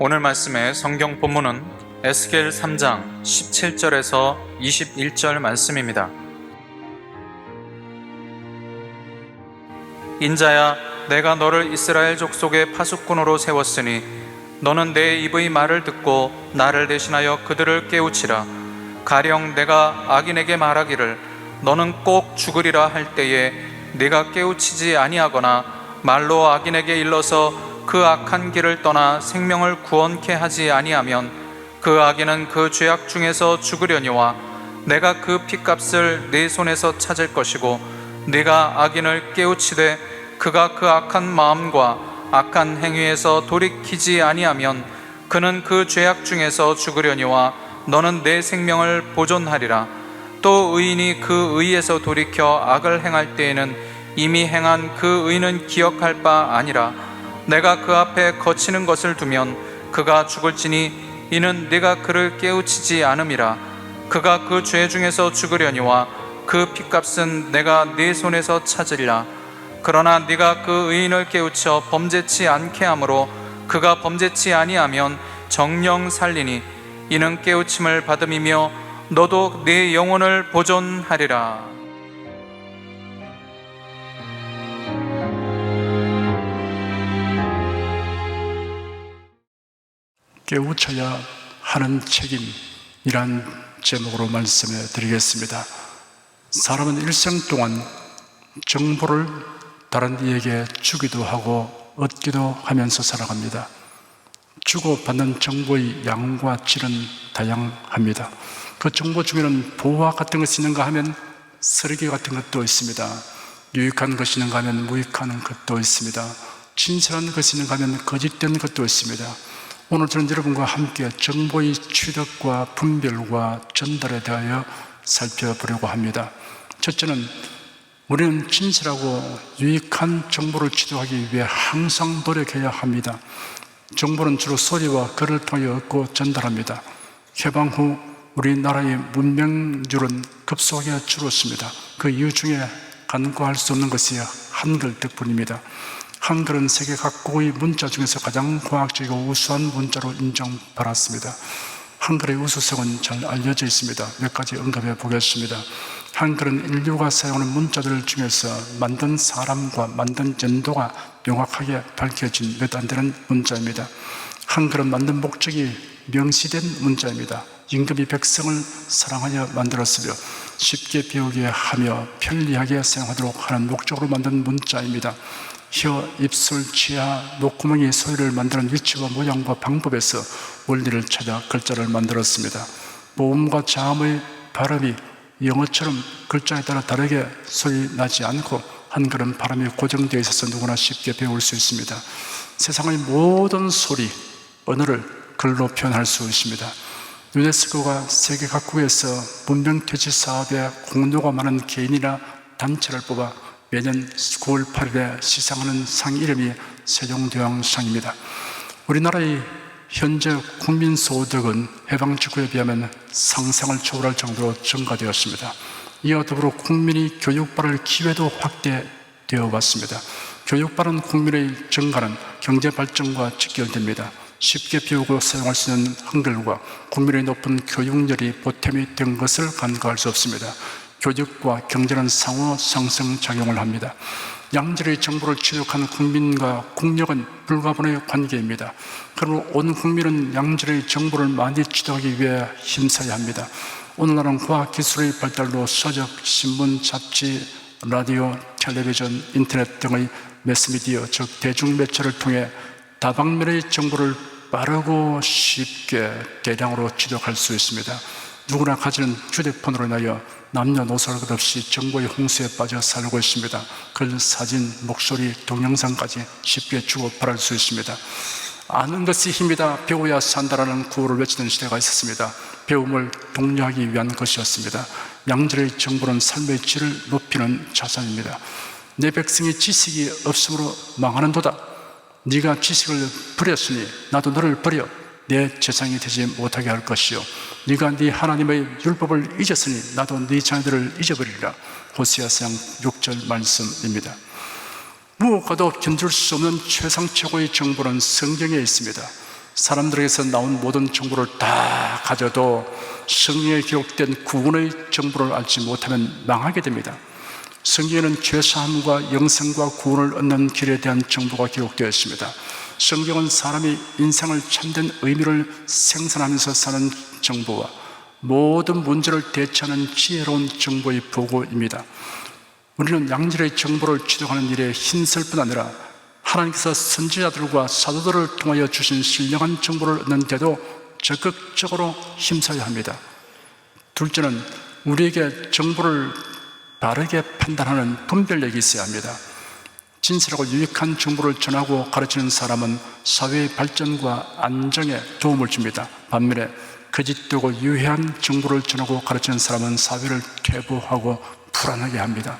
오늘 말씀의 성경 본문은 에스겔 3장 17절에서 21절 말씀입니다. 인자야, 내가 너를 이스라엘 족속의 파수꾼으로 세웠으니 너는 내 입의 말을 듣고 나를 대신하여 그들을 깨우치라. 가령 내가 악인에게 말하기를 너는 꼭 죽으리라 할 때에 네가 깨우치지 아니하거나 말로 악인에게 일러서 그 악한 길을 떠나 생명을 구원케 하지 아니하면 그 악인은 그 죄악 중에서 죽으려니와 내가 그 핏값을 네 손에서 찾을 것이고 네가 악인을 깨우치되 그가 그 악한 마음과 악한 행위에서 돌이키지 아니하면 그는 그 죄악 중에서 죽으려니와 너는 내 생명을 보존하리라. 또 의인이 그 의에서 돌이켜 악을 행할 때에는 이미 행한 그 의는 기억할 바 아니라 내가 그 앞에 거치는 것을 두면 그가 죽을지니 이는 네가 그를 깨우치지 않음이라. 그가 그 죄 중에서 죽으려니와 그 핏값은 내가 네 손에서 찾으리라. 그러나 네가 그 의인을 깨우쳐 범죄치 않게 하므로 그가 범죄치 아니하면 정령 살리니 이는 깨우침을 받음이며 너도 네 영혼을 보존하리라. 깨우쳐야 하는 책임이란 제목으로 말씀해 드리겠습니다. 사람은 일생 동안 정보를 다른 이에게 주기도 하고 얻기도 하면서 살아갑니다. 주고받는 정보의 양과 질은 다양합니다. 그 정보 중에는 보화 같은 것이 있는가 하면 쓰레기 같은 것도 있습니다. 유익한 것이 있는가 하면 무익한 것도 있습니다. 진실한 것이 있는가 하면 거짓된 것도 있습니다. 오늘 저는 여러분과 함께 정보의 취득과 분별과 전달에 대하여 살펴보려고 합니다. 첫째는 우리는 진실하고 유익한 정보를 취득하기 위해 항상 노력해야 합니다. 정보는 주로 소리와 글을 통해 얻고 전달합니다. 해방 후 우리나라의 문명률은 급속하게 줄었습니다. 그 이유 중에 간과할 수 없는 것이 한글 덕분입니다. 한글은 세계 각국의 문자 중에서 가장 과학적이고 우수한 문자로 인정받았습니다. 한글의 우수성은 잘 알려져 있습니다. 몇 가지 언급해 보겠습니다. 한글은 인류가 사용하는 문자들 중에서 만든 사람과 만든 연도가 명확하게 밝혀진 몇 안 되는 문자입니다. 한글은 만든 목적이 명시된 문자입니다. 임금이 백성을 사랑하여 만들었으며 쉽게 배우게 하며 편리하게 사용하도록 하는 목적으로 만든 문자입니다. 혀, 입술, 치아, 목구멍의 소리를 만드는 위치와 모양과 방법에서 원리를 찾아 글자를 만들었습니다. 모음과 자음의 발음이 영어처럼 글자에 따라 다르게 소리 나지 않고 한글은 발음이 고정되어 있어서 누구나 쉽게 배울 수 있습니다. 세상의 모든 소리, 언어를 글로 표현할 수 있습니다. 유네스코가 세계 각국에서 문명퇴치 사업에 공로가 많은 개인이나 단체를 뽑아 매년 9월 8일에 시상하는 상 이름이 세종대왕상입니다. 우리나라의 현재 국민소득은 해방 직후에 비하면 상상을 초월할 정도로 증가되었습니다. 이와 더불어 국민이 교육받을 기회도 확대되어 왔습니다. 교육받은 국민의 증가는 경제발전과 직결됩니다. 쉽게 배우고 사용할 수 있는 한글과 국민의 높은 교육열이 보탬이 된 것을 간과할 수 없습니다. 교육과 경제는 상호 상승작용을 합니다. 양질의 정보를 취득한 국민과 국력은 불가분의 관계입니다. 그러므로 온 국민은 양질의 정보를 많이 취득하기 위해 힘써야 합니다. 오늘날은 과학기술의 발달로 서적, 신문, 잡지, 라디오, 텔레비전, 인터넷 등의 매스미디어, 즉 대중매체를 통해 다방면의 정보를 빠르고 쉽게 대량으로 취득할 수 있습니다. 누구나 가지는 휴대폰으로 인하여 남녀노소 할 것 없이 정보의 홍수에 빠져 살고 있습니다. 글, 사진, 목소리, 동영상까지 쉽게 주고받을 수 있습니다. 아는 것이 힘이다, 배워야 산다라는 구호를 외치는 시대가 있었습니다. 배움을 독려하기 위한 것이었습니다. 양질의 정보는 삶의 질을 높이는 자산입니다. 내 백성이 지식이 없으므로 망하는도다. 네가 지식을 버렸으니 나도 너를 버려 내 재상이 되지 못하게 할 것이요 네가 네 하나님의 율법을 잊었으니 나도 네 자녀들을 잊어버리리라. 호세아서 6절 말씀입니다. 무엇과도 견줄 수 없는 최상 최고의 정보는 성경에 있습니다. 사람들에게서 나온 모든 정보를 다 가져도 성경에 기록된 구원의 정보를 알지 못하면 망하게 됩니다. 성경에는 죄사함과 영생과 구원을 얻는 길에 대한 정보가 기록되어 있습니다. 성경은 사람이 인생을 참된 의미를 생산하면서 사는 정보와 모든 문제를 대처하는 지혜로운 정보의 보고입니다. 우리는 양질의 정보를 취득하는 일에 힘쓸 뿐 아니라 하나님께서 선지자들과 사도들을 통하여 주신 신령한 정보를 얻는 데도 적극적으로 힘써야 합니다. 둘째는 우리에게 정보를 바르게 판단하는 분별력이 있어야 합니다. 진실하고 유익한 정보를 전하고 가르치는 사람은 사회의 발전과 안정에 도움을 줍니다. 반면에 거짓되고 유해한 정보를 전하고 가르치는 사람은 사회를 퇴보하고 불안하게 합니다.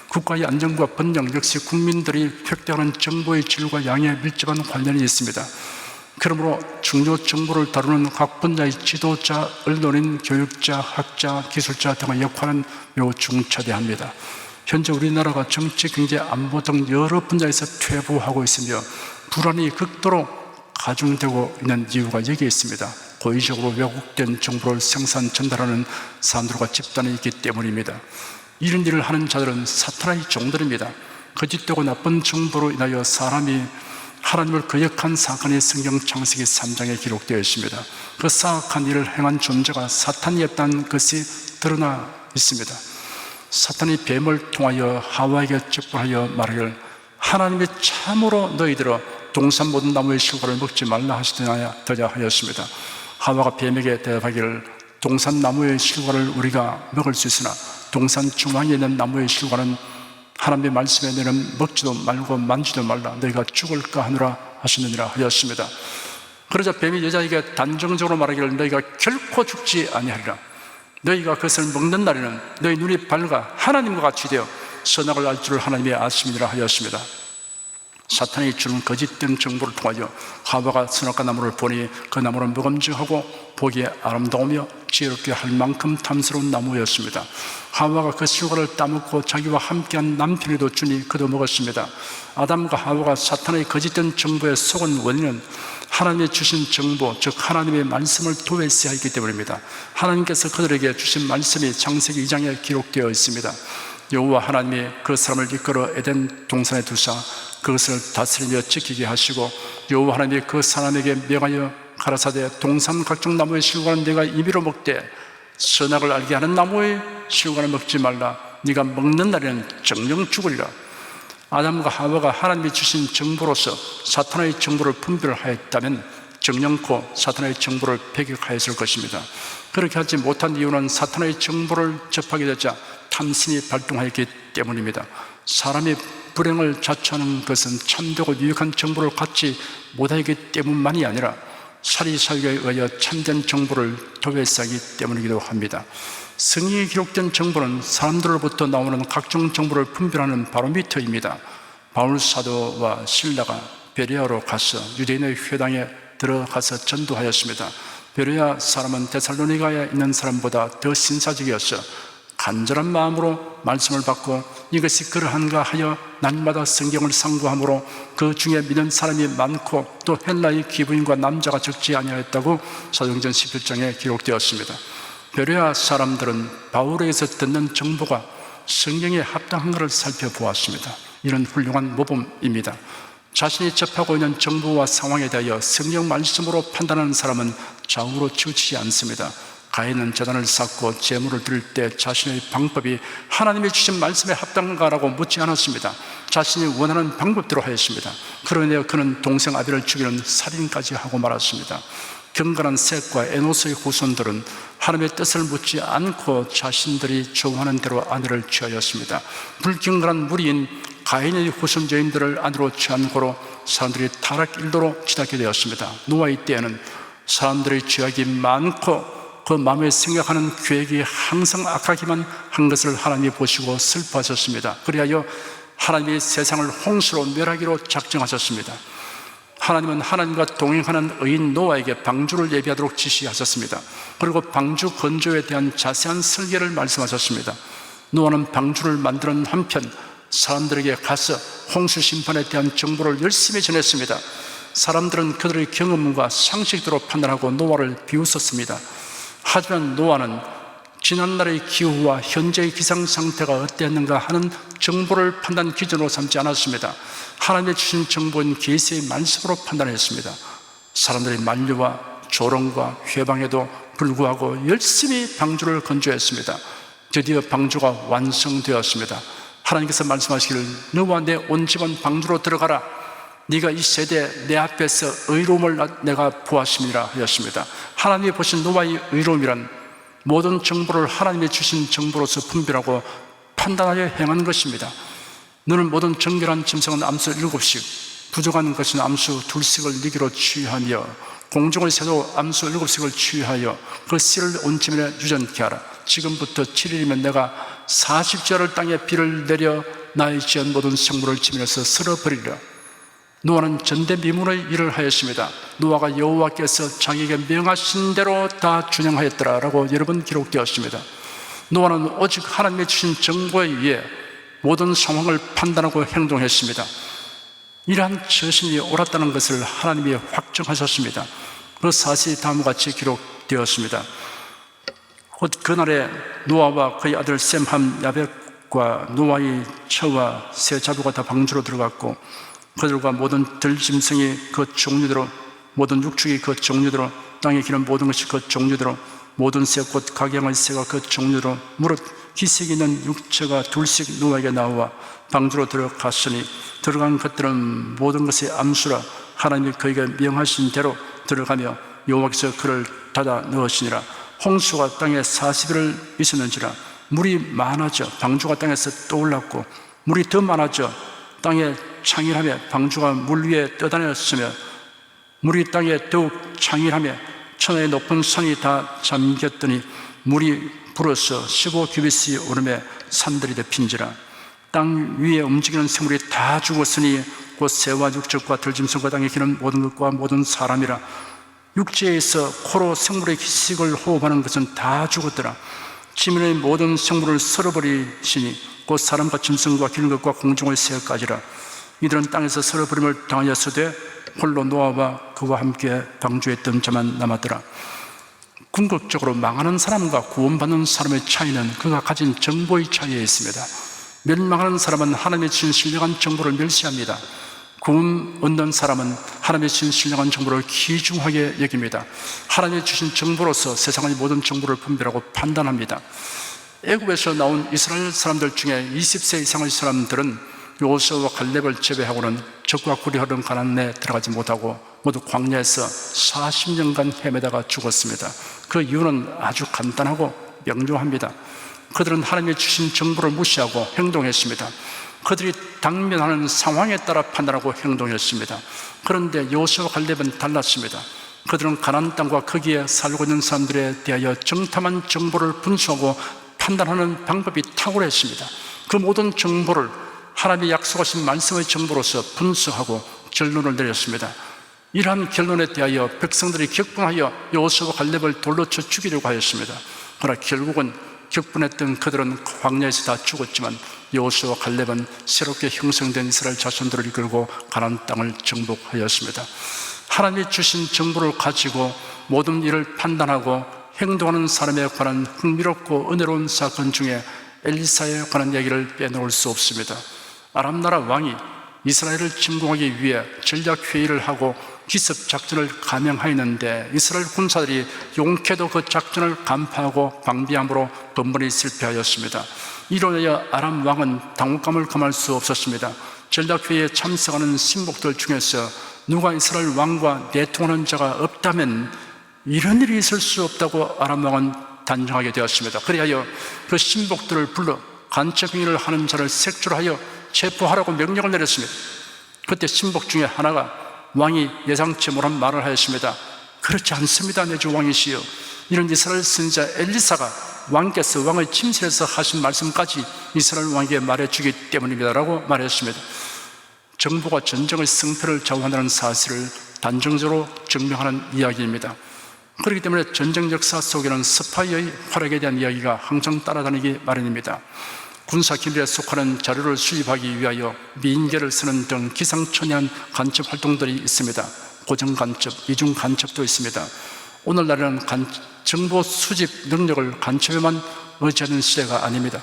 국가의 안정과 번영 역시 국민들이 획득하는 정보의 질과 양에 밀접한 관련이 있습니다. 그러므로 중요 정보를 다루는 각 분야의 지도자, 언론인, 교육자, 학자, 기술자 등의 역할은 매우 중차대합니다. 현재 우리나라가 정치, 경제, 안보 등 여러 분야에서 퇴보하고 있으며 불안이 극도로 가중되고 있는 이유가 여기에 있습니다. 고의적으로 왜곡된 정보를 생산, 전달하는 사람들과 집단이 있기 때문입니다. 이런 일을 하는 자들은 사탄의 종들입니다. 거짓되고 나쁜 정보로 인하여 사람이 하나님을 거역한 사건이 성경 창세기 3장에 기록되어 있습니다. 그 사악한 일을 행한 존재가 사탄이었다는 것이 드러나 있습니다. 사탄이 뱀을 통하여 하와에게 ጭ불하여 말하기를 하나님이 참으로 너희들아 동산 모든 나무의 실과를 먹지 말라 하시더냐 하였습니다. 하와가 뱀에게 대답하기를 동산 나무의 실과를 우리가 먹을 수 있으나 동산 중앙에 있는 나무의 실과는 하나님의 말씀에 너는 먹지도 말고 만지도 말라 너희가 죽을까 하느라 하시느니라 하였습니다. 그러자 뱀이 여자에게 단정적으로 말하기를 너희가 결코 죽지 아니하리라. 너희가 그것을 먹는 날에는 너희 눈이 밝아 하나님과 같이 되어 선악을 알 줄을 하나님이 아심이라 하였습니다. 사탄이 주는 거짓된 정보를 통하여 하와가 선악과 나무를 보니 그 나무는 먹음직하고 보기에 아름다우며 지혜롭게 할 만큼 탐스러운 나무였습니다. 하와가 그 실과를 따먹고 자기와 함께한 남편에도 주니 그도 먹었습니다. 아담과 하와가 사탄의 거짓된 정보에 속은 원인은 하나님이 주신 정보, 즉 하나님의 말씀을 도외시하기 때문입니다. 하나님께서 그들에게 주신 말씀이 창세기 2장에 기록되어 있습니다. 여호와 하나님이 그 사람을 이끌어 에덴 동산에 두사 그것을 다스리며 지키게 하시고 여호와 하나님이 그 사람에게 명하여 가라사대 동산 각종 나무의 실과는 네가 임의로 먹되 선악을 알게 하는 나무의 실과는 먹지 말라. 네가 먹는 날에는 정령 죽으리라. 아담과 하와가 하나님이 주신 정보로서 사탄의 정보를 분별하였다면 정령코 사탄의 정보를 배격하였을 것입니다. 그렇게 하지 못한 이유는 사탄의 정보를 접하게 되자 탐심이 발동하였기 때문입니다. 사람이 불행을 자초하는 것은 참되고 유익한 정보를 갖지 못하기 때문만이 아니라 사리사욕에 의하여 참된 정보를 도외시하기 때문이기도 합니다. 성경에 기록된 정보는 사람들로부터 나오는 각종 정보를 분별하는 바로미터입니다. 바울 사도와 실라가 베레아로 가서 유대인의 회당에 들어가서 전도하였습니다. 베레아 사람은 데살로니가에 있는 사람보다 더 신사적이었어 간절한 마음으로 말씀을 받고 이것이 그러한가 하여 날마다 성경을 상고함으로 그 중에 믿는 사람이 많고 또 헬라의 기부인과 남자가 적지 아니하였다고 사도행전 11장에 기록되었습니다. 베레아 사람들은 바울에게서 듣는 정보가 성경에 합당한가를 살펴보았습니다. 이런 훌륭한 모범입니다. 자신이 접하고 있는 정보와 상황에 대하여 성경 말씀으로 판단하는 사람은 좌우로 치우치지 않습니다. 가인은 제단을 쌓고 제물을 드릴 때 자신의 방법이 하나님이 주신 말씀에 합당한가라고 묻지 않았습니다. 자신이 원하는 방법대로 하였습니다. 그로 인해 그는 동생 아벨을 죽이는 살인까지 하고 말았습니다. 경건한 셋과 에노스의 후손들은 하나님의 뜻을 묻지 않고 자신들이 좋아하는 대로 아내를 취하였습니다. 불경건한 무리인 가인의 후손자인들을 아내로 취한 고로 사람들이 타락 일도로 치닫게 되었습니다. 노아의 때에는 사람들의 죄악이 많고 그 마음에 생각하는 계획이 항상 악하기만 한 것을 하나님이 보시고 슬퍼하셨습니다. 그리하여 하나님이 세상을 홍수로 멸하기로 작정하셨습니다. 하나님은 하나님과 동행하는 의인 노아에게 방주를 예비하도록 지시하셨습니다. 그리고 방주 건조에 대한 자세한 설계를 말씀하셨습니다. 노아는 방주를 만드는 한편 사람들에게 가서 홍수 심판에 대한 정보를 열심히 전했습니다. 사람들은 그들의 경험과 상식대로 판단하고 노아를 비웃었습니다. 하지만 노아는 지난날의 기후와 현재의 기상 상태가 어땠는가 하는 정보를 판단 기준으로 삼지 않았습니다. 하나님의 주신 정보인 계시의 말씀으로 판단했습니다. 사람들의 만류와 조롱과 회방에도 불구하고 열심히 방주를 건조했습니다. 드디어 방주가 완성되었습니다. 하나님께서 말씀하시기를 너와 내 온 집은 방주로 들어가라. 네가 이 세대 내 앞에서 의로움을 내가 보았음이라 하였습니다. 하나님이 보신 노아의 의로움이란 모든 정보를 하나님이 주신 정보로서 분별하고 판단하여 행한 것입니다. 너는 모든 정결한 짐승은 암수 7씩, 부족한 것은 암수 2씩을 네기로 취하며 공중의 새도 암수 7씩을 취하여 그 씨를 온 지면에 유전케 하라. 지금부터 7일이면 내가 40절을 땅에 비를 내려 나의 지은 모든 생물을 지면에서 쓸어버리리라. 노아는 전대미문의 일을 하였습니다. 노아가 여호와께서 자기에게 명하신 대로 다 준행하였더라 라고 여러 번 기록되었습니다. 노아는 오직 하나님의 주신 정보에 의해 모든 상황을 판단하고 행동했습니다. 이러한 처신이 옳았다는 것을 하나님이 확정하셨습니다. 그 사실이 다음과 같이 기록되었습니다. 곧 그날에 노아와 그의 아들 셈, 함, 야벳과 노아의 처와 새 자루가 다 방주로 들어갔고 그들과 모든 들짐승이 그 종류대로, 모든 육축이 그 종류대로, 땅에 기는 모든 것이 그 종류대로, 모든 새 곧 각양의 새가 그 종류대로, 무릇 기색이 있는 육체가 2씩 노아에게 나와 방주로 들어갔으니 들어간 것들은 모든 것의 암수라. 하나님이 그에게 명하신 대로 들어가며 여호와께서 그를 닫아 넣으시니라. 홍수가 땅에 40일을 있었는지라. 물이 많아져 방주가 땅에서 떠올랐고 물이 더 많아져 땅에 창일하며 방주가 물 위에 떠다녔으며 물이 땅에 더욱 창일하며 천하의 높은 산이 다 잠겼더니 물이 불어서 15규빗이 오르며 산들이 덮인지라. 땅 위에 움직이는 생물이 다 죽었으니 곧 새와 육적과 들짐승과 땅에 기는 모든 것과 모든 사람이라. 육지에서 코로 생물의 기식을 호흡하는 것은 다 죽었더라. 지면의 모든 생물을 썰어버리시니 곧 사람과 짐승과 기는 것과 공중의 새까지라. 이들은 땅에서 썰어버림을 당하였으되 홀로 노아와 그와 함께 방주에 있던 자만 남았더라. 궁극적으로 망하는 사람과 구원받는 사람의 차이는 그가 가진 정보의 차이에 있습니다. 멸망하는 사람은 하나님의 주신 신령한 정보를 멸시합니다. 구원 얻는 사람은 하나님의 주신 신령한 정보를 귀중하게 여깁니다. 하나님의 주신 정보로서 세상의 모든 정보를 분별하고 판단합니다. 애굽에서 나온 이스라엘 사람들 중에 20세 이상의 사람들은 여호수아와 갈렙을 제외하고는 적과 꿀이 흐르는 가나안에 들어가지 못하고 모두 광야에서 40년간 헤매다가 죽었습니다. 그 이유는 아주 간단하고 명료합니다. 그들은 하나님의 주신 정보를 무시하고 행동했습니다. 그들이 당면하는 상황에 따라 판단하고 행동했습니다. 그런데 여호수아와 갈렙은 달랐습니다. 그들은 가나안 땅과 거기에 살고 있는 사람들에 대하여 정탐한 정보를 분석하고 판단하는 방법이 탁월했습니다. 그 모든 정보를 하나님이 약속하신 말씀의 정보로서 분석하고 결론을 내렸습니다. 이러한 결론에 대하여 백성들이 격분하여 여호수아와 갈렙을 돌로 쳐 죽이려고 하였습니다. 그러나 결국은 격분했던 그들은 광야에서 다 죽었지만 여호수아와 갈렙은 새롭게 형성된 이스라엘 자손들을 이끌고 가나안 땅을 정복하였습니다. 하나님이 주신 정보를 가지고 모든 일을 판단하고 행동하는 사람에 관한 흥미롭고 은혜로운 사건 중에 엘리사에 관한 얘기를 빼놓을 수 없습니다. 아람 나라 왕이 이스라엘을 침공하기 위해 전략 회의를 하고 기습 작전을 감행하였는데 이스라엘 군사들이 용케도 그 작전을 간파하고 방비함으로 번번이 실패하였습니다. 이로 인하여 아람 왕은 당혹감을 금할 수 없었습니다. 전략 회의에 참석하는 신복들 중에서 누가 이스라엘 왕과 내통하는 자가 없다면 이런 일이 있을 수 없다고 아람 왕은 단정하게 되었습니다. 그리하여 그 신복들을 불러 간첩 행위를 하는 자를 색출하여 체포하라고 명령을 내렸습니다. 그때 신복 중에 하나가 왕이 예상치 못한 말을 하였습니다. 그렇지 않습니다, 내 주 왕이시여. 이런 이스라엘 선지자 엘리사가 왕께서 왕의 침실에서 하신 말씀까지 이스라엘 왕에게 말해주기 때문입니다 라고 말했습니다. 정보가 전쟁의 승패를 좌우한다는 사실을 단정적으로 증명하는 이야기입니다. 그렇기 때문에 전쟁 역사 속에는 스파이의 활약에 대한 이야기가 항상 따라다니기 마련입니다. 군사 기밀에 속하는 자료를 수집하기 위하여 미인계를 쓰는 등 기상천외한 간첩 활동들이 있습니다. 고정 간첩, 이중 간첩도 있습니다. 오늘날에는 정보 수집 능력을 간첩에만 의지하는 시대가 아닙니다.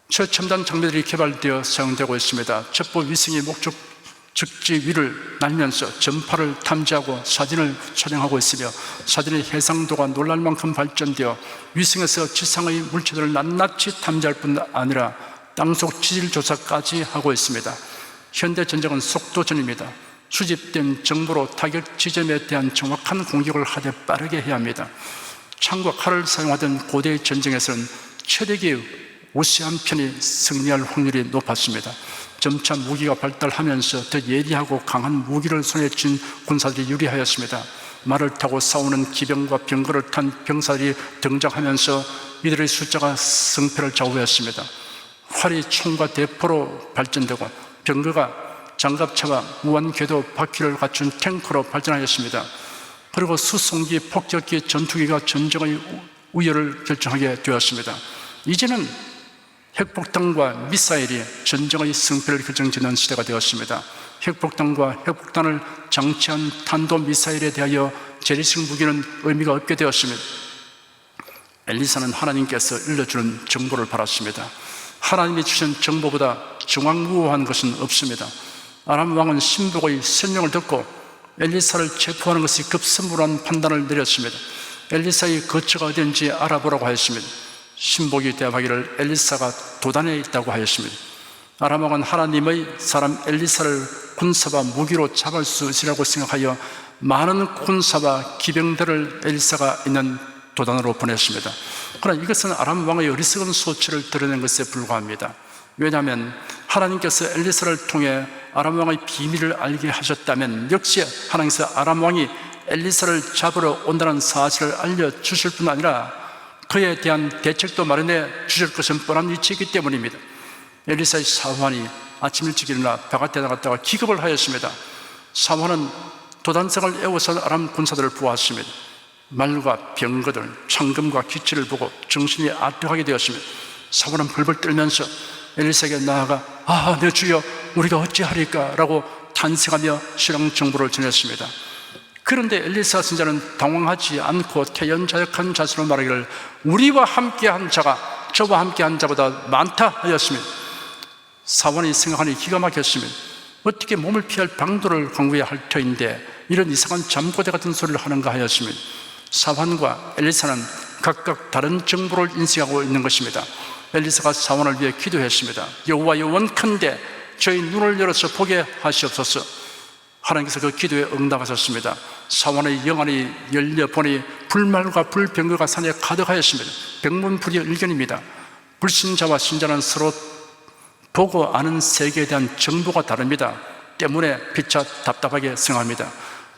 최첨단 장비들이 개발되어 사용되고 있습니다. 첩보 위성이 목적지 위를 날면서 전파를 탐지하고 사진을 촬영하고 있으며, 사진의 해상도가 놀랄 만큼 발전되어 위성에서 지상의 물체들을 낱낱이 탐지할 뿐 아니라 땅속 지질 조사까지 하고 있습니다. 현대 전쟁은 속도전입니다. 수집된 정보로 타격 지점에 대한 정확한 공격을 하되 빠르게 해야 합니다. 창과 칼을 사용하던 고대의 전쟁에서는 체력이 우세한 편이 승리할 확률이 높았습니다. 점차 무기가 발달하면서 더 예리하고 강한 무기를 손에 쥔 군사들이 유리하였습니다. 말을 타고 싸우는 기병과 병거를 탄 병사들이 등장하면서 이들의 숫자가 승패를 좌우했습니다. 활이 총과 대포로 발전되고 병거가 장갑차와 무한궤도 바퀴를 갖춘 탱크로 발전하였습니다. 그리고 수송기, 폭격기, 전투기가 전쟁의 우열을 결정하게 되었습니다. 이제는 핵폭탄과 미사일이 전쟁의 승패를 결정짓는 시대가 되었습니다. 핵폭탄과 핵폭탄을 장치한 탄도미사일에 대하여 재래식 무기는 의미가 없게 되었습니다. 엘리사는 하나님께서 일러주는 정보를 받았습니다. 하나님이 주신 정보보다 정확무호한 것은 없습니다. 아람 왕은 신복의 설명을 듣고 엘리사를 체포하는 것이 급선무한 판단을 내렸습니다. 엘리사의 거처가 어딘지 알아보라고 하였습니다. 신복이 대답하기를 엘리사가 도단에 있다고 하였습니다. 아람 왕은 하나님의 사람 엘리사를 군사와 무기로 잡을 수 있으라고 생각하여 많은 군사와 기병들을 엘리사가 있는 도단으로 보냈습니다. 그러나 이것은 아람 왕의 어리석은 소치를 드러낸 것에 불과합니다. 왜냐하면 하나님께서 엘리사를 통해 아람 왕의 비밀을 알게 하셨다면 역시 하나님께서 아람 왕이 엘리사를 잡으러 온다는 사실을 알려주실 뿐 아니라 그에 대한 대책도 마련해 주실 것은 뻔한 위치이기 때문입니다. 엘리사의 사환이 아침 일찍 일어나 바깥에 나갔다가 기겁을 하였습니다. 사환은 도단성을 에워싼 아람 군사들을 보았습니다. 말과 병거들, 창금과 기치를 보고 정신이 아득하게 되었습니다. 사환은 벌벌 떨면서 엘리사에게 나아가 내 주여 우리가 어찌하리까 라고 탄식하며 신앙 정보를 전했습니다. 그런데 엘리사 선지자는 당황하지 않고 태연자역한 자세로 말하기를 우리와 함께한 자가 저와 함께한 자보다 많다 하였습니다. 사원이 생각하니 기가 막혔습니다. 어떻게 몸을 피할 방도를 강구해야 할 터인데 이런 이상한 잠꼬대 같은 소리를 하는가 하였습니다. 사환과 엘리사는 각각 다른 정보를 인식하고 있는 것입니다. 엘리사가 사원을 위해 기도했습니다. 여호와여 원컨대 저희 눈을 열어서 보게 하시옵소서. 하나님께서 그 기도에 응답하셨습니다. 사원의 영안이 열려보니 불말과 불병거가 산에 가득하였습니다. 백문불여일견입니다. 불신자와 신자는 서로 보고 아는 세계에 대한 정보가 다릅니다. 때문에 피차 답답하게 생각합니다.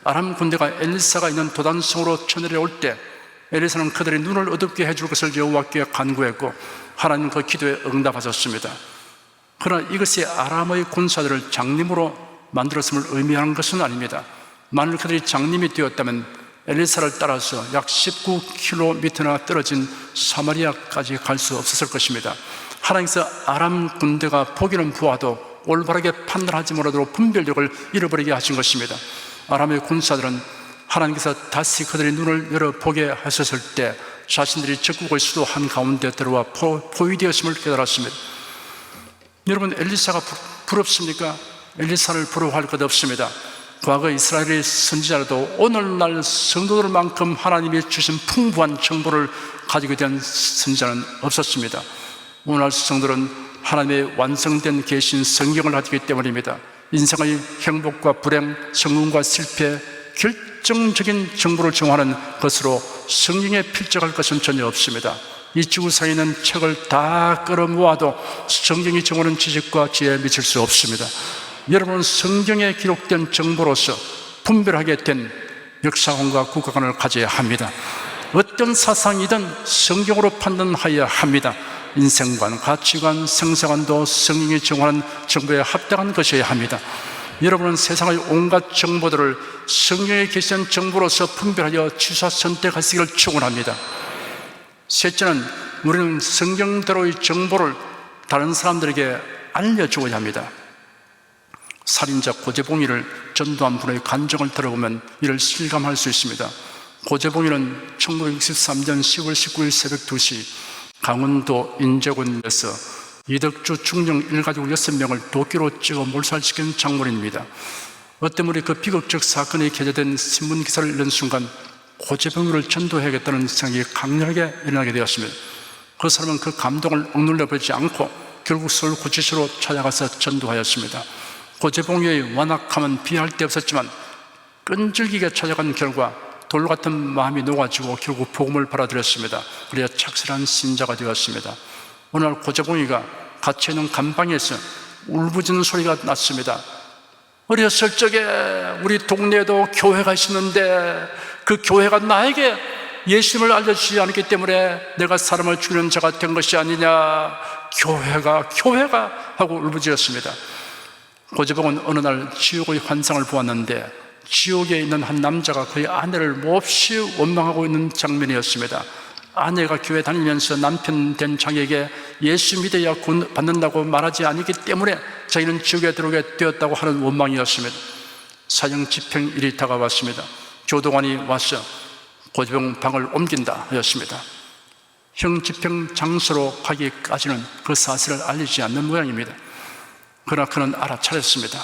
아람 군대가 엘리사가 있는 도단성으로 쳐내려올 때 엘리사는 그들의 눈을 어둡게 해줄 것을 여호와께 간구했고 하나님 그 기도에 응답하셨습니다. 그러나 이것이 아람의 군사들을 장님으로 만들었음을 의미하는 것은 아닙니다. 만일 그들이 장님이 되었다면 엘리사를 따라서 약 19km나 떨어진 사마리아까지 갈 수 없었을 것입니다. 하나님께서 아람 군대가 보기는 보아도 올바르게 판단하지 못하도록 분별력을 잃어버리게 하신 것입니다. 아람의 군사들은 하나님께서 다시 그들의 눈을 열어보게 하셨을 때 자신들이 적국의 수도 한가운데 들어와 포위되었음을 깨달았습니다. 여러분, 엘리사가 부럽습니까? 엘리사를 부러워할 것 없습니다. 과거 이스라엘의 선지자라도 오늘날 성도들만큼 하나님이 주신 풍부한 정보를 가지고 된 선지자는 없었습니다. 오늘날 성도들은 하나님의 완성된 계신 성경을 가지기 때문입니다. 인생의 행복과 불행, 성공과 실패, 결정적인 정보를 정하는 것으로 성경에 필적할 것은 전혀 없습니다. 이 지구상에 있는 책을 다 끌어모아도 성경이 정하는 지식과 지혜에 미칠 수 없습니다. 여러분은 성경에 기록된 정보로서 분별하게 된 역사관과 국가관을 가져야 합니다. 어떤 사상이든 성경으로 판단하여야 합니다. 인생관, 가치관, 생사관도 성경이 정하는 정보에 합당한 것이어야 합니다. 여러분은 세상의 온갖 정보들을 성경에 계신 정보로서 분별하여 취사 선택하시기를 축원합니다. 셋째는 우리는 성경대로의 정보를 다른 사람들에게 알려주어야 합니다. 살인자 고재봉이를 전도한 분의 간증을 들어보면 이를 실감할 수 있습니다. 고재봉이는 1963년 10월 19일 새벽 2시 강원도 인제군에서 이덕주 중령 일가족 6명을 도끼로 찍어 몰살시킨 장본인입니다. 어떤 분이 그 비극적 사건이 게재된 신문기사를 읽는 순간 고재봉이를 전도해야겠다는 생각이 강렬하게 일어나게 되었습니다. 그 사람은 그 감동을 억눌려 버리지 않고 결국 서울 구치소로 찾아가서 전도하였습니다. 고재봉이의 완악함은 비할 데 없었지만 끈질기게 찾아간 결과 돌같은 마음이 녹아지고 결국 복음을 받아들였습니다. 그래야 착실한 신자가 되었습니다. 어느 날 고재봉이가 갇혀있는 감방에서 울부짖는 소리가 났습니다. 어렸을 적에 우리 동네에도 교회가 있었는데 그 교회가 나에게 예수님을 알려주지 않았기 때문에 내가 사람을 죽이는 자가 된 것이 아니냐. 교회가 하고 울부짖었습니다. 고재봉은 어느 날 지옥의 환상을 보았는데 지옥에 있는 한 남자가 그의 아내를 몹시 원망하고 있는 장면이었습니다. 아내가 교회 다니면서 남편 된 자기에게 예수 믿어야 구원 받는다고 말하지 않았기 때문에 자기는 지옥에 들어오게 되었다고 하는 원망이었습니다. 사형 집행일이 다가왔습니다. 교도관이 와서 고재봉 방을 옮긴다 하였습니다. 형 집행 장소로 가기까지는 그 사실을 알리지 않는 모양입니다. 그러나 그는 알아차렸습니다.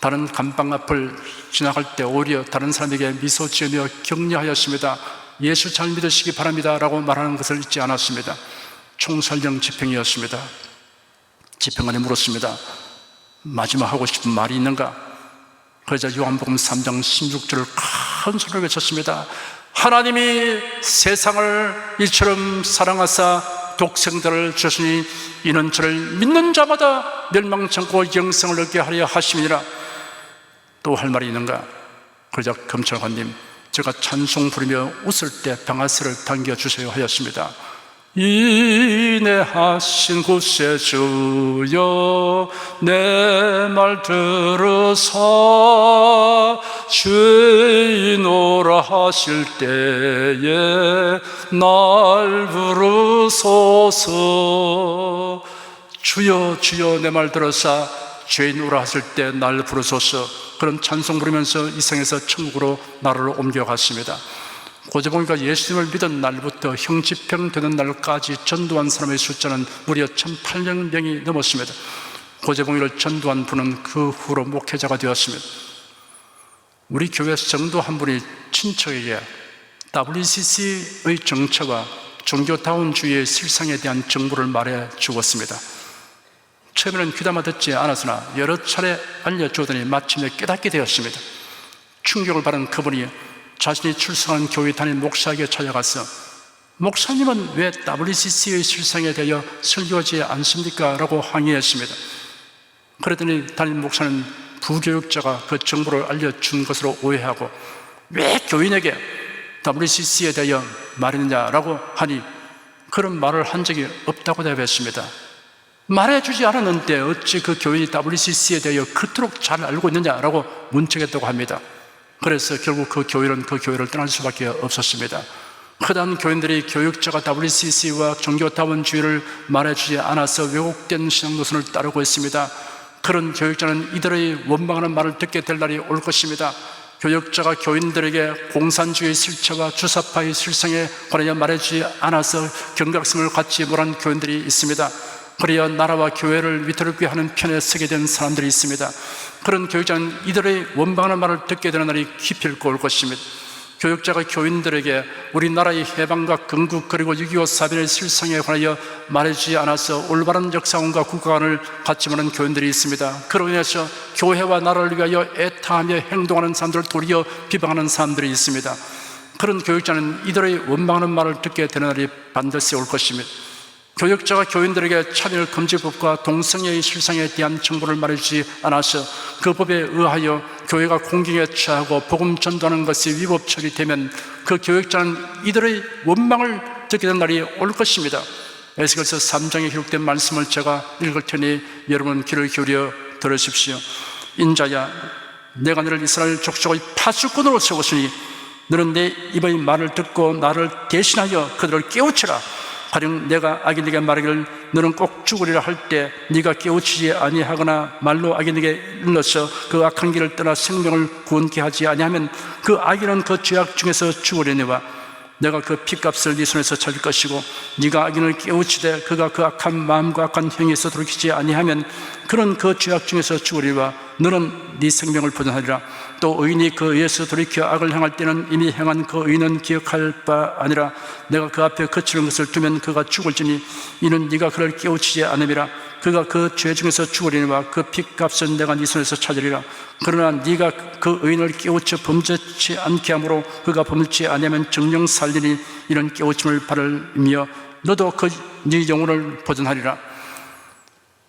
다른 감방 앞을 지나갈 때 오히려 다른 사람에게 미소 지으며 격려하였습니다. 예수 잘 믿으시기 바랍니다 라고 말하는 것을 잊지 않았습니다. 총살령 집행이었습니다. 집행관이 물었습니다. 마지막 하고 싶은 말이 있는가? 그러자 요한복음 3장 16절을 큰 소리로 외쳤습니다. 하나님이 세상을 이처럼 사랑하사 독생자를 주시니 이는 저를 믿는 자마다 멸망치 않고 영생을 얻게 하려 하심이니라. 또 할 말이 있는가? 그러자 검찰관님, 제가 찬송 부르며 웃을 때 방아쇠를 당겨주세요 하였습니다. 인내하신 구세주여 내 말 들으사 죄인오라 하실 때에 날 부르소서. 주여 주여 내 말 들으사 죄인오라 하실 때 날 부르소서. 그런 찬송 부르면서 이 생에서 천국으로 나라를 옮겨갔습니다. 고재봉이가 예수님을 믿은 날부터 형집행 되는 날까지 전도한 사람의 숫자는 무려 1,800명이 넘었습니다. 고재봉이를 전도한 분은 그 후로 목회자가 되었습니다. 우리 교회에서 정도 한 분이 친척에게 WCC의 정체와 종교다운주의의 실상에 대한 정보를 말해 주었습니다. 처음에는 귀담아 듣지 않았으나 여러 차례 알려주더니 마침내 깨닫게 되었습니다. 충격을 받은 그분이 자신이 출석한 교회 담임 목사에게 찾아가서 목사님은 왜 WCC의 실상에 대하여 설교하지 않습니까? 라고 항의했습니다. 그러더니 담임 목사는 부교육자가 그 정보를 알려준 것으로 오해하고 왜 교인에게 WCC에 대하여 말했느냐라고 하니 그런 말을 한 적이 없다고 대답했습니다. 말해주지 않았는데 어찌 그 교인이 WCC에 대하여 그토록 잘 알고 있느냐라고 문책했다고 합니다. 그래서 결국 그 교회를 떠날 수밖에 없었습니다. 흔한 교인들이 교육자가 WCC와 종교다원주의를 말해주지 않아서 왜곡된 신앙 노선을 따르고 있습니다. 그런 교육자는 이들의 원망하는 말을 듣게 될 날이 올 것입니다. 교육자가 교인들에게 공산주의 실체와 주사파의 실상에 관하여 말해주지 않아서 경각심을 갖지 못한 교인들이 있습니다. 그래야 나라와 교회를 위태롭게 하는 편에 서게 된 사람들이 있습니다. 그런 교육자는 이들의 원망하는 말을 듣게 되는 날이 기필코 올 것입니다. 교육자가 교인들에게 우리나라의 해방과 건국 그리고 6.25 사변의 실상에 관하여 말해주지 않아서 올바른 역사관과 국가관을 갖지 못한 교인들이 있습니다. 그로 인해서 교회와 나라를 위하여 애타하며 행동하는 사람들을 도리어 비방하는 사람들이 있습니다. 그런 교육자는 이들의 원망하는 말을 듣게 되는 날이 반드시 올 것입니다. 교육자가 교인들에게 차별금지법과 동성애의 실상에 대한 정보를 말해주지 않아서 그 법에 의하여 교회가 공경에 처하고 복음 전도하는 것이 위법 처리되면 그 교육자는 이들의 원망을 듣게 된 날이 올 것입니다. 에스겔서 3장에 기록된 말씀을 제가 읽을 테니 여러분 귀를 기울여 들으십시오. 인자야, 내가 너를 이스라엘 족속의 파수꾼으로 세웠으니 너는 내 입의 말을 듣고 나를 대신하여 그들을 깨우치라. 가령 내가 악인에게 말하기를 너는 꼭 죽으리라 할 때 네가 깨우치지 아니하거나 말로 악인에게 일러서 그 악한 길을 떠나 생명을 구원케 하지 아니하면 그 악인은 그 죄악 중에서 죽으려니와 내가 그 핏값을 네 손에서 찾을 것이고 네가 악인을 깨우치되 그가 그 악한 마음과 악한 행위에서 돌이키지 아니하면 그는 그 죄악 중에서 죽으리와 너는 네 생명을 보존하리라. 또 의인이 그 의에서 돌이켜 악을 행할 때는 이미 행한 그 의는 기억할 바 아니라 내가 그 앞에 거치는 것을 두면 그가 죽을지니 이는 네가 그를 깨우치지 않음이라. 그가 그 죄 중에서 죽으리니와 그 핏값은 내가 네 손에서 찾으리라. 그러나 네가 그 의인을 깨우쳐 범죄치 않게 하므로 그가 범죄치 아니하면 정령 살리니 이런 깨우침을 바라며 너도 네 영혼을 보존하리라.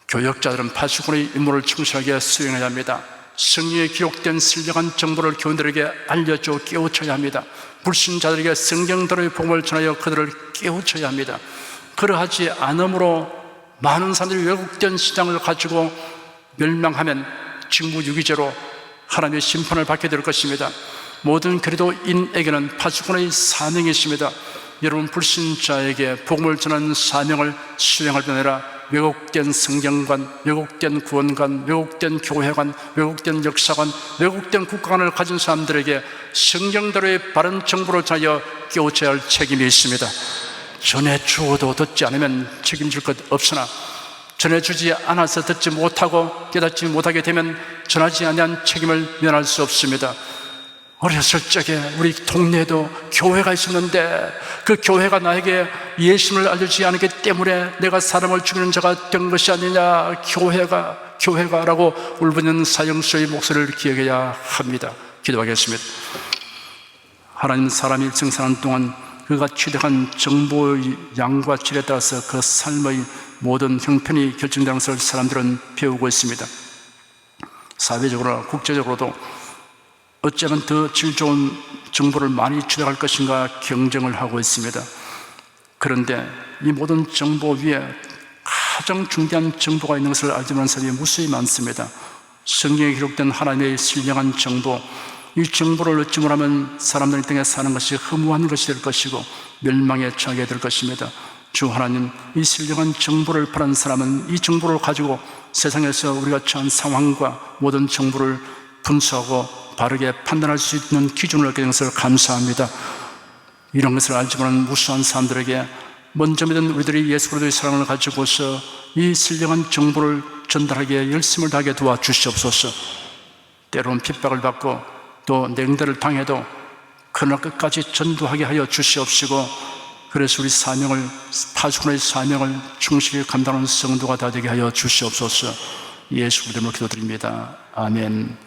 교역자들은 파수꾼의 임무를 충실하게 수행해야 합니다. 성경에 기록된 신령한 정보를 교인들에게 알려줘 깨우쳐야 합니다. 불신자들에게 성경대로의 복음을 전하여 그들을 깨우쳐야 합니다. 그러하지 않으므로 많은 사람들이 왜곡된 신앙을 가지고 멸망하면 직무유기죄로 하나님의 심판을 받게 될 것입니다. 모든 그리스도인에게는 파수꾼의 사명이 있습니다. 여러분 불신자에게 복음을 전하는 사명을 수행할 뿐 아니라 왜곡된 성경관, 왜곡된 구원관, 왜곡된 교회관, 왜곡된 역사관, 왜곡된 국가관을 가진 사람들에게 성경대로의 바른 정보를 전하여 깨우쳐야 할 책임이 있습니다. 전해주어도 듣지 않으면 책임질 것 없으나 전해주지 않아서 듣지 못하고 깨닫지 못하게 되면 전하지 아니한 책임을 면할 수 없습니다. 어렸을 적에 우리 동네에도 교회가 있었는데 그 교회가 나에게 예수님을 알려주지 않았기 때문에 내가 사람을 죽이는 자가 된 것이 아니냐. 교회가 라고 울부짖는 사형수의 목소리를 기억해야 합니다. 기도하겠습니다. 하나님, 사람이 일생 사는 동안 그가 취득한 정보의 양과 질에 따라서 그 삶의 모든 형편이 결정되는 것을 사람들은 배우고 있습니다. 사회적으로나 국제적으로도 어쩌면 더 질 좋은 정보를 많이 취득할 것인가 경쟁을 하고 있습니다. 그런데 이 모든 정보 위에 가장 중대한 정보가 있는 것을 알지 못하는 사람이 무수히 많습니다. 성경에 기록된 하나님의 신령한 정보, 이 정보를 얻지 못하면 사람들이 땅에 사는 것이 허무한 것이 될 것이고 멸망에 처하게 될 것입니다. 주 하나님, 이 신령한 정보를 바라는 사람은 이 정보를 가지고 세상에서 우리가 처한 상황과 모든 정보를 분석하고 바르게 판단할 수 있는 기준을 얻게 된 것을 감사합니다. 이런 것을 알지 못하는 무수한 사람들에게 먼저 믿은 우리들이 예수 그리스도의 사랑을 가지고서 이 신령한 정보를 전달하기에 열심을 다하게 도와주시옵소서. 때로는 핍박을 받고 또 냉대를 당해도 그러나 끝까지 전도하게 하여 주시옵시고, 그래서 우리 사명을, 파수꾼의 사명을 충실히 감당하는 성도가 다 되게 하여 주시옵소서. 예수 그리스도로 기도드립니다. 아멘.